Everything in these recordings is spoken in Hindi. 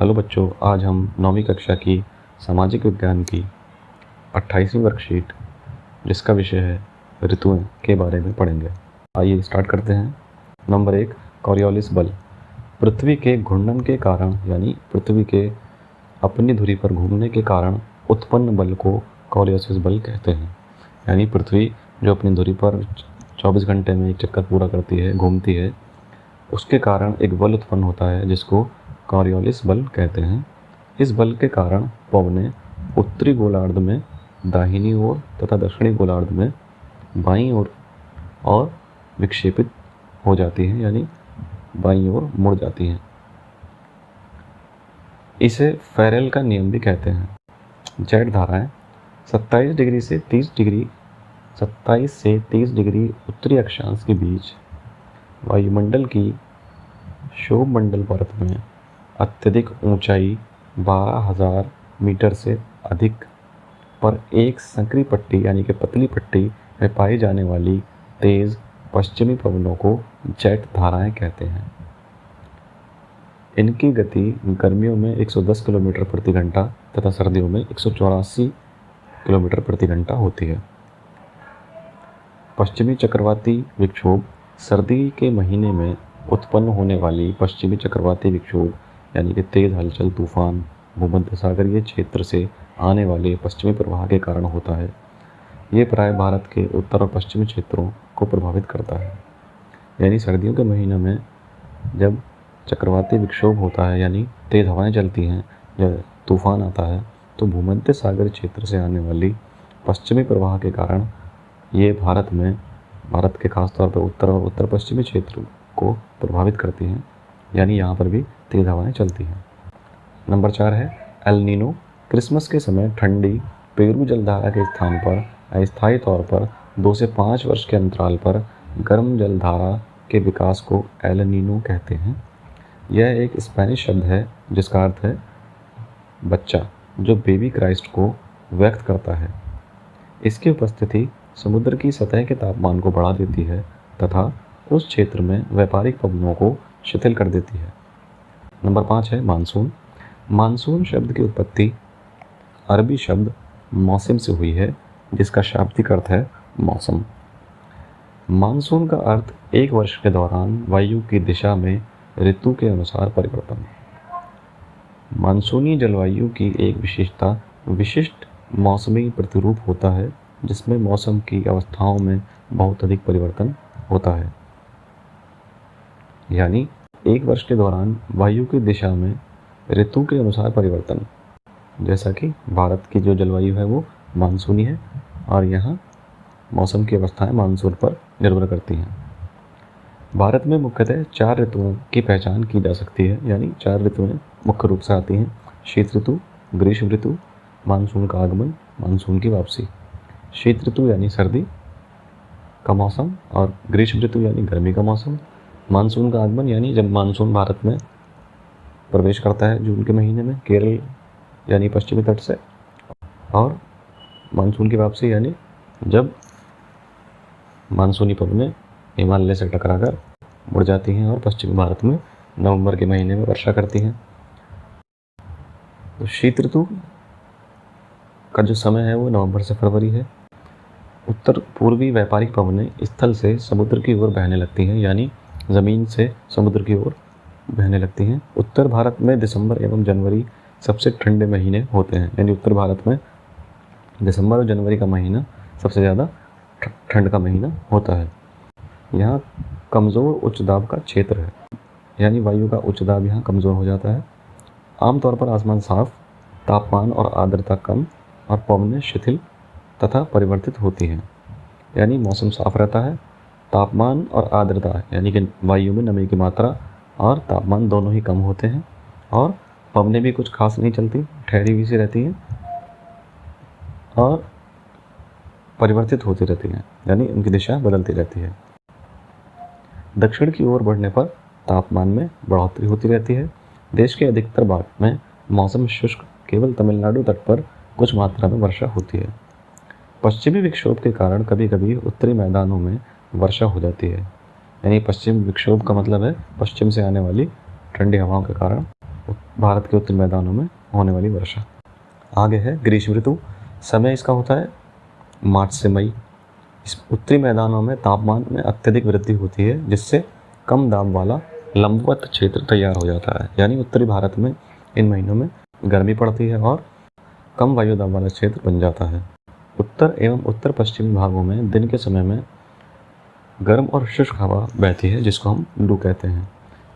हेलो बच्चों, आज हम 9वीं कक्षा की सामाजिक विज्ञान की 28वीं वर्कशीट जिसका विषय है ऋतुएं के बारे में पढ़ेंगे। आइए स्टार्ट करते हैं। नंबर 1, कॉरियोलिस बल। पृथ्वी के घूर्णन के कारण यानी पृथ्वी के अपनी धुरी पर घूमने के कारण उत्पन्न बल को कॉरियोलिस बल कहते हैं। यानी पृथ्वी जो अपनी धुरी पर 24 घंटे में एक चक्कर पूरा करती है, घूमती है, उसके कारण एक बल उत्पन्न होता है जिसको कॉरियोलिस बल कहते हैं। इस बल के कारण पवनें उत्तरी गोलार्ध में दाहिनी ओर तथा दक्षिणी गोलार्ध में बाईं ओर और विक्षेपित हो जाती हैं, यानी बाईं ओर मुड़ जाती हैं। इसे फैरेल का नियम भी कहते हैं। जेट धाराएं 27 डिग्री से 30 डिग्री उत्तरी अक्षांश के बीच वायुमंडल की क्षोभमंडल परत में अत्यधिक ऊंचाई 12,000 मीटर से अधिक पर एक संकरी पट्टी यानी कि पतली पट्टी में पाई जाने वाली तेज पश्चिमी पवनों को जेट धाराएं कहते हैं। इनकी गति गर्मियों में 110 किलोमीटर प्रति घंटा तथा सर्दियों में 184 किलोमीटर प्रति घंटा होती है। पश्चिमी चक्रवाती विक्षोभ सर्दी के महीने में उत्पन्न होने वाली पश्चिमी चक्रवाती विक्षोभ यानी कि तेज हलचल, तूफान, भूमध्य सागरीय क्षेत्र से आने वाले पश्चिमी प्रवाह के कारण होता है। ये प्राय भारत के उत्तर और पश्चिमी क्षेत्रों को प्रभावित करता है। यानी सर्दियों के महीनों में जब चक्रवाती विक्षोभ होता है यानी तेज हवाएं चलती हैं, जब तूफान आता है, तो भूमध्य सागरीय क्षेत्र से आने वाली पश्चिमी प्रवाह के कारण ये भारत के खासतौर पर उत्तर और उत्तर पश्चिमी क्षेत्र को प्रभावित करती हैं, यानी यहाँ पर भी तेज हवाएं चलती हैं। नंबर 4 है एल नीनो। क्रिसमस के समय ठंडी पेरू जलधारा के स्थान पर अस्थायी तौर पर 2 से 5 वर्ष के अंतराल पर गर्म जलधारा के विकास को एल नीनो कहते हैं। यह एक स्पेनिश शब्द है जिसका अर्थ है बच्चा, जो बेबी क्राइस्ट को व्यक्त करता है। इसकी उपस्थिति समुद्र की सतह के तापमान को बढ़ा देती है तथा उस क्षेत्र में व्यापारिक पवनों को शिथिल कर देती है। नंबर 5 है मानसून। मानसून शब्द की उत्पत्ति अरबी शब्द मौसम से हुई है, जिसका शाब्दिक अर्थ है मौसम। मानसून का अर्थ एक वर्ष के दौरान वायु की दिशा में ऋतु के अनुसार परिवर्तन। मानसूनी जलवायु की एक विशेषता विशिष्ट मौसमी प्रतिरूप होता है, जिसमें मौसम की अवस्थाओं में बहुत अधिक परिवर्तन होता है। यानी एक वर्ष के दौरान वायु की दिशा में ऋतु के अनुसार परिवर्तन, जैसा कि भारत की जो जलवायु है वो मानसूनी है और यहाँ मौसम की अवस्थाएं मानसून पर निर्भर करती हैं। भारत में मुख्यतः 4 ऋतुओं की पहचान की जा सकती है, यानी 4 ऋतुएं मुख्य रूप से आती हैं: शीत ऋतु, ग्रीष्म ऋतु, मानसून का आगमन, मानसून की वापसी। शीत ऋतु यानी सर्दी का मौसम और ग्रीष्म ऋतु यानी गर्मी का मौसम। मानसून का आगमन यानी जब मानसून भारत में प्रवेश करता है जून के महीने में केरल यानी पश्चिमी तट से, और मानसून की वापसी यानी जब मानसूनी पवनें हिमालय से टकराकर मुड़ जाती हैं और पश्चिमी भारत में नवंबर के महीने में वर्षा करती हैं। तो शीत ऋतु का जो समय है वो नवंबर से फरवरी है। उत्तर पूर्वी व्यापारिक पवनें स्थल से समुद्र की ओर बहने लगती हैं, यानी ज़मीन से समुद्र की ओर बहने लगती हैं। उत्तर भारत में दिसंबर एवं जनवरी सबसे ठंडे महीने होते हैं, यानी उत्तर भारत में दिसंबर और जनवरी का महीना सबसे ज़्यादा ठंड का महीना होता है। यहाँ कमज़ोर उच्च दाब का क्षेत्र है, यानी वायु का उच्च दाब यहाँ कमज़ोर हो जाता है। आमतौर पर आसमान साफ, तापमान और आर्द्रता कम और पवनें शिथिल तथा परिवर्तित होती हैं। यानी मौसम साफ रहता है, तापमान और आर्द्रता यानी कि वायु में नमी की मात्रा और तापमान दोनों ही कम होते हैं, और पवनें भी कुछ खास नहीं चलती, ठहरी हुई सी रहती हैं और परिवर्तित होती रहती हैं, यानी उनकी दिशा बदलती रहती है। दक्षिण की ओर बढ़ने पर तापमान में बढ़ोतरी होती रहती है। देश के अधिकतर भाग में मौसम शुष्क, केवल तमिलनाडु तट पर कुछ मात्रा में वर्षा होती है। पश्चिमी विक्षोभ के कारण कभी कभी उत्तरी मैदानों में वर्षा हो जाती है। यानी पश्चिम विक्षोभ का मतलब है पश्चिम से आने वाली ठंडी हवाओं के कारण भारत के उत्तरी मैदानों में होने वाली वर्षा। आगे है ग्रीष्म ऋतु। समय इसका होता है मार्च से मई। इस उत्तरी मैदानों में तापमान में अत्यधिक वृद्धि होती है, जिससे कम दाब वाला लंबवत क्षेत्र तैयार हो जाता है। यानी उत्तरी भारत में इन महीनों में गर्मी पड़ती है और कम वायु दाब वाला क्षेत्र बन जाता है। उत्तर एवं उत्तर पश्चिमी भागों में दिन के समय में गर्म और शुष्क हवा बहती है, जिसको हम लू कहते हैं।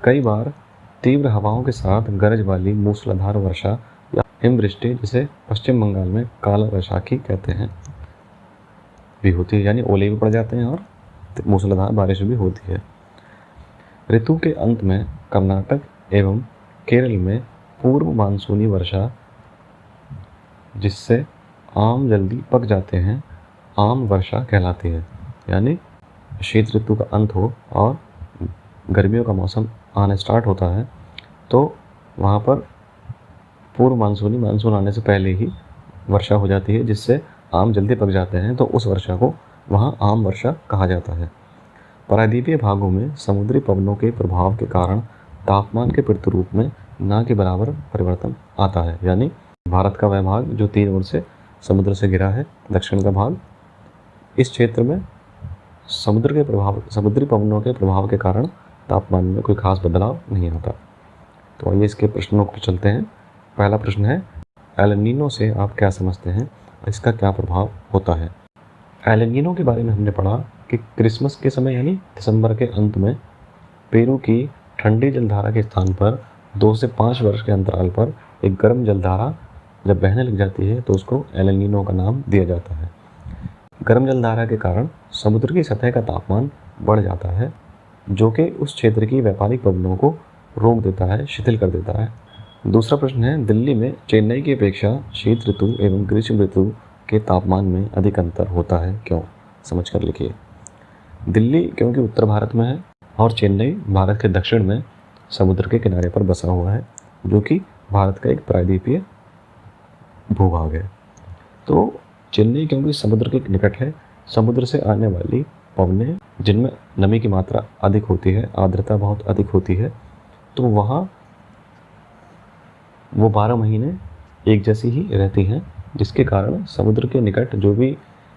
कई बार तीव्र हवाओं के साथ गरज वाली मूसलाधार वर्षा या हिमवृष्टि, जिसे पश्चिम बंगाल में काला वैशाखी कहते हैं, भी होती है। यानी ओले भी पड़ जाते हैं और मूसलाधार बारिश भी होती है। ऋतु के अंत में कर्नाटक एवं केरल में पूर्व मानसूनी वर्षा, जिससे आम जल्दी पक जाते हैं, आम वर्षा कहलाती है। यानी शीत ऋतु का अंत हो और गर्मियों का मौसम आना स्टार्ट होता है, तो वहाँ पर पूर्व मानसून आने से पहले ही वर्षा हो जाती है, जिससे आम जल्दी पक जाते हैं, तो उस वर्षा को वहाँ आम वर्षा कहा जाता है। प्रायद्वीपीय भागों में समुद्री पवनों के प्रभाव के कारण तापमान के प्रतिरूप में ना के बराबर परिवर्तन आता है। यानी भारत का वह भाग जो 3 ओर से समुद्र से घिरा है, दक्षिण का भाग, इस क्षेत्र में समुद्री पवनों के प्रभाव के कारण तापमान में कोई खास बदलाव नहीं आता। तो आइए इसके प्रश्नों पर चलते हैं। पहला प्रश्न है, एल नीनो से आप क्या समझते हैं, इसका क्या प्रभाव होता है। एल नीनो के बारे में हमने पढ़ा कि क्रिसमस के समय यानी दिसंबर के अंत में पेरू की ठंडी जलधारा के स्थान पर 2 से 5 वर्ष के अंतराल पर एक गर्म जलधारा जब बहने लग जाती है, तो उसको एल नीनो का नाम दिया जाता है। गर्म जलधारा के कारण समुद्र की सतह का तापमान बढ़ जाता है, जो कि उस क्षेत्र की व्यापारिक पवनों को रोक देता है, शिथिल कर देता है। दूसरा प्रश्न है, दिल्ली में चेन्नई की अपेक्षा शीत ऋतु एवं ग्रीष्म ऋतु के तापमान में अधिक अंतर होता है, क्यों? समझ कर लिखिए। दिल्ली क्योंकि उत्तर भारत में है और चेन्नई भारत के दक्षिण में समुद्र के किनारे पर बसा हुआ है, जो कि भारत का एक प्रायद्वीपीय भूभाग है। तो चेन्नई क्योंकि समुद्र के निकट है, समुद्र से आने वाली पवनें जिनमें नमी की मात्रा अधिक होती है, आर्द्रता बहुत अधिक होती है, तो वहाँ वो 12 महीने एक जैसी ही रहती हैं, जिसके कारण समुद्र के निकट जो भी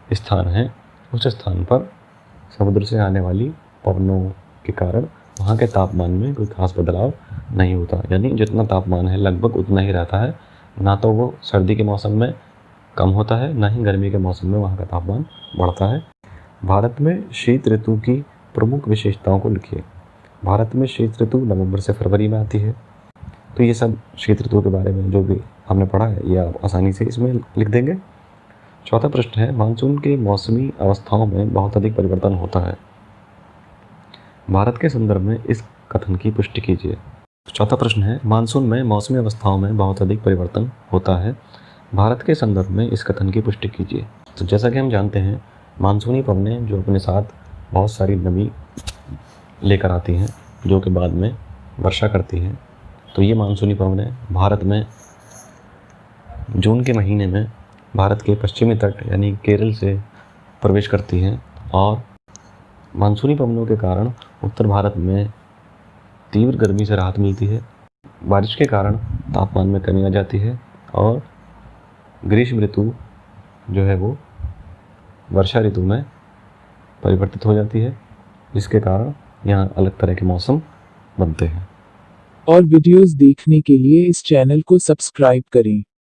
स्थान है, उस स्थान पर समुद्र से आने वाली पवनों के कारण वहाँ के तापमान में कोई खास बदलाव नहीं होता। यानी जितना तापमान है लगभग उतना ही रहता है, ना तो वो सर्दी के मौसम में कम होता है, ना ही गर्मी के मौसम में वहाँ का तापमान बढ़ता है। भारत में शीत ऋतु की प्रमुख विशेषताओं को लिखिए। भारत में शीत ऋतु नवंबर से फरवरी में आती है। तो ये सब शीत ऋतु के बारे में जो भी हमने पढ़ा है, ये आप आसानी से इसमें लिख देंगे। चौथा प्रश्न है, मानसून के मौसमी अवस्थाओं में बहुत अधिक परिवर्तन होता है। भारत के संदर्भ में इस कथन की पुष्टि कीजिए। चौथा प्रश्न है, मानसून में मौसमी अवस्थाओं में बहुत अधिक परिवर्तन होता है। भारत के संदर्भ में इस कथन की पुष्टि कीजिए। तो जैसा कि हम जानते हैं, मानसूनी पवनें जो अपने साथ बहुत सारी नमी लेकर आती हैं, जो कि बाद में वर्षा करती हैं। तो ये मानसूनी पवनें भारत में जून के महीने में भारत के पश्चिमी तट यानी केरल से प्रवेश करती हैं, और मानसूनी पवनों के कारण उत्तर भारत में तीव्र गर्मी से राहत मिलती है। बारिश के कारण तापमान में कमी आ जाती है, और ग्रीष्म ऋतु जो है वो वर्षा ऋतु में परिवर्तित हो जाती है, जिसके कारण यहाँ अलग तरह के मौसम बनते हैं। और वीडियोस देखने के लिए इस चैनल को सब्सक्राइब करें।